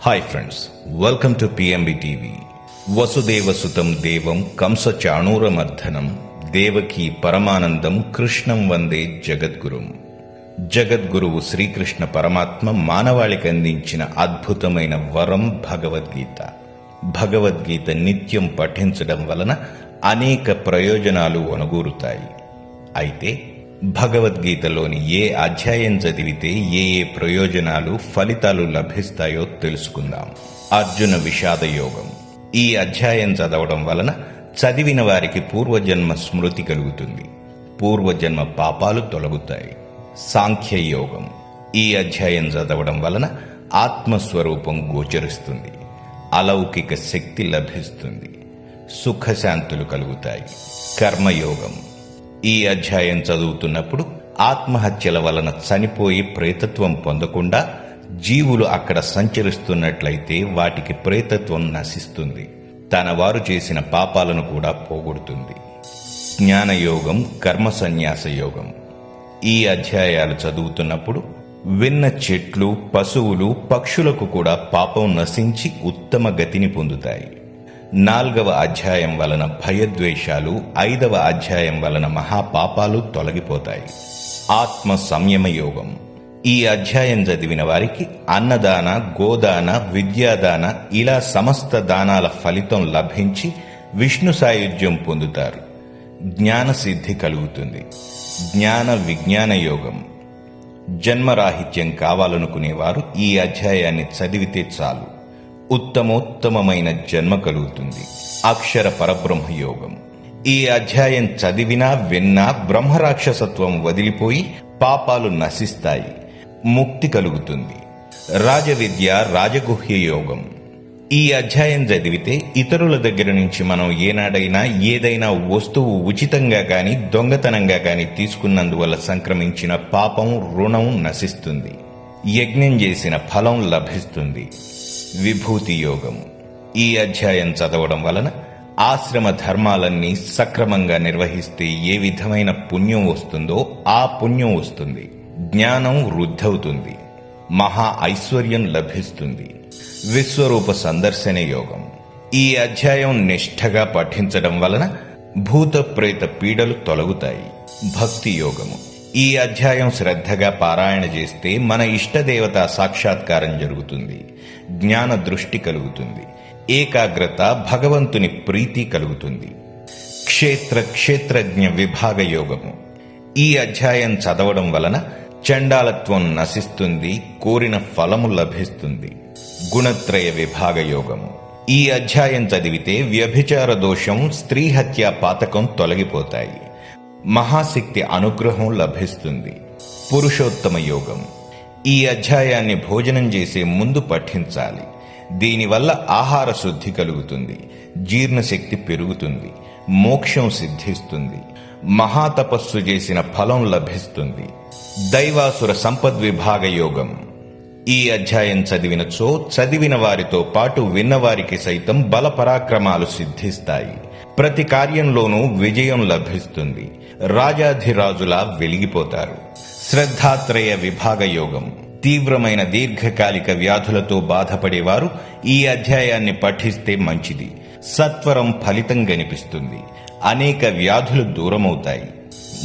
Hi friends, welcome to PMB TV. వసుదేవసుతం దేవం కంసచాణూరమర్దనం దేవకీ పరమానందం కృష్ణం వందే జగద్గురుం. జగద్గురువు శ్రీకృష్ణ పరమాత్మ మానవాళికి అందించిన అద్భుతమైన వరం భగవద్గీత. భగవద్గీత నిత్యం పఠించడం వలన అనేక ప్రయోజనాలు ఒనగూరుతాయి. అయితే భగవద్గీతలోని ఏ అధ్యాయం చదివితే ఏ ప్రయోజనాలు ఫలితాలు లభిస్తాయో తెలుసుకుందాం. అర్జున విషాద యోగం. ఈ అధ్యాయం చదవడం వలన చదివిన వారికి పూర్వజన్మ స్మృతి కలుగుతుంది, పూర్వజన్మ పాపాలు తొలగుతాయి. సాంఖ్య యోగం. ఈ అధ్యాయం చదవడం వలన ఆత్మస్వరూపం గోచరిస్తుంది, అలౌకిక శక్తి లభిస్తుంది, సుఖశాంతులు కలుగుతాయి. కర్మయోగం. ఈ అధ్యాయం చదువుతున్నప్పుడు ఆత్మహత్యల వలన చనిపోయి ప్రేతత్వం పొందకుండా జీవులు అక్కడ సంచరిస్తున్నట్లయితే వాటికి ప్రేతత్వం నశిస్తుంది, తన వారు చేసిన పాపాలను కూడా పోగొడుతుంది. జ్ఞానయోగం, కర్మ సన్యాస యోగం. ఈ అధ్యాయాలు చదువుతున్నప్పుడు విన్న చెట్లు, పశువులు, పక్షులకు కూడా పాపం నశించి ఉత్తమ గతిని పొందుతాయి. 4వ అధ్యాయం వలన భయద్వేషాలు, 5వ అధ్యాయం వలన మహాపాపాలు తొలగిపోతాయి. ఆత్మ సంయమ యోగం. ఈ అధ్యాయం చదివిన వారికి అన్నదాన, గోదాన, విద్యాదాన ఇలా సమస్త దానాల ఫలితం లభించి విష్ణు సాయుధ్యం పొందుతారు, జ్ఞాన సిద్ధి కలుగుతుంది. జ్ఞాన విజ్ఞాన యోగం. జన్మరాహిత్యం కావాలనుకునేవారు ఈ అధ్యాయాన్ని చదివితే చాలు, ఉత్తమోత్తమైన జన్మ కలుగుతుంది. అక్షర పరబ్రహ్మ యోగం. ఈ అధ్యాయం చదివినా విన్నా బ్రహ్మరాక్షసత్వం వదిలిపోయి పాపాలు నశిస్తాయి, ముక్తి కలుగుతుంది. రాజవిద్య, రాజగుహ్య యోగం. ఈ అధ్యాయం చదివితే ఇతరుల దగ్గర నుంచి మనం ఏనాడైనా ఏదైనా వస్తువు ఉచితంగా గాని దొంగతనంగా గాని తీసుకున్నందువల్ల సంక్రమించిన పాపం, రుణం నశిస్తుంది, యజ్ఞం చేసిన ఫలం లభిస్తుంది. విభూతి యోగం. ఈ అధ్యాయం చదవడం వలన ఆశ్రమ ధర్మాలన్నీ సక్రమంగా నిర్వహిస్తే ఏ విధమైన పుణ్యం వస్తుందో ఆ పుణ్యం వస్తుంది, జ్ఞానం వృద్ధవుతుంది, మహా ఐశ్వర్యం లభిస్తుంది. విశ్వరూప సందర్శన యోగం. ఈ అధ్యాయం నిష్ఠగా పఠించడం వలన భూత ప్రేత పీడలు తొలగుతాయి. భక్తి యోగము. ఈ అధ్యాయం శ్రద్ధగా పారాయణ చేస్తే మన ఇష్టదేవత సాక్షాత్కారం జరుగుతుంది, జ్ఞాన దృష్టి కలుగుతుంది, ఏకాగ్రత, భగవంతుని ప్రీతి కలుగుతుంది. క్షేత్రజ్ఞ విభాగ యోగము. ఈ అధ్యాయం చదవడం వలన చండాలత్వం నశిస్తుంది, కోరిన ఫలము లభిస్తుంది. గుణత్రయ విభాగ యోగము. ఈ అధ్యాయం చదివితే వ్యభిచార దోషం, స్త్రీ హత్య పాతకం తొలగిపోతాయి, మహాశక్తి అనుగ్రహం లభిస్తుంది. పురుషోత్తమ యోగం. ఈ అధ్యాయాన్ని భోజనం చేసే ముందు పఠించాలి, దీనివల్ల ఆహార శుద్ధి కలుగుతుంది, జీర్ణశక్తి పెరుగుతుంది, మోక్షం సిద్ధిస్తుంది, మహాతపస్సు చేసిన ఫలం లభిస్తుంది. దైవాసుర సంపద్విభాగ యోగం. ఈ అధ్యాయం చదివినచో చదివిన వారితో పాటు విన్నవారికి సైతం బల పరాక్రమాలు సిద్ధిస్తాయి, ప్రతి కార్యంలోనూ విజయం లభిస్తుంది, రాజాధిరాజులా వెలిగిపోతారు. శ్రద్ధాత్రయ విభాగ యోగం. తీవ్రమైన దీర్ఘకాలిక వ్యాధులతో బాధపడేవారు ఈ అధ్యాయాన్ని పఠిస్తే మంచిది, సత్వరం ఫలితం కనిపిస్తుంది, అనేక వ్యాధులు దూరమవుతాయి.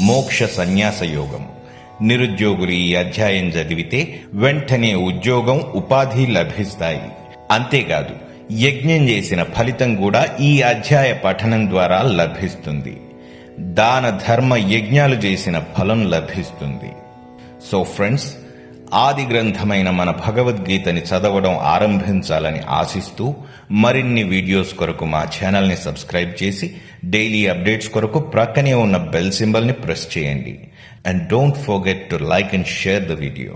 మోక్ష సన్యాస యోగం. నిరుద్యోగులు ఈ అధ్యాయం చదివితే వెంటనే ఉద్యోగం, ఉపాధి లభిస్తాయి. అంతేకాదు యజ్ఞం చేసిన ఫలితం కూడా ఈ అధ్యాయ పఠనం ద్వారా లభిస్తుంది, దాన ధర్మ యజ్ఞాలు చేసిన ఫలం లభిస్తుంది. సో ఫ్రెండ్స్, ఆది గ్రంథమైన మన భగవద్గీతని చదవడం ఆరంభించాలని ఆశిస్తూ మరిన్ని వీడియోస్ కొరకు మా ఛానల్ని సబ్స్క్రైబ్ చేసి డైలీ అప్డేట్స్ కొరకు ప్రక్కనే ఉన్న బెల్ సింబల్ని ప్రెస్ చేయండి. And don't forget to like and share the video.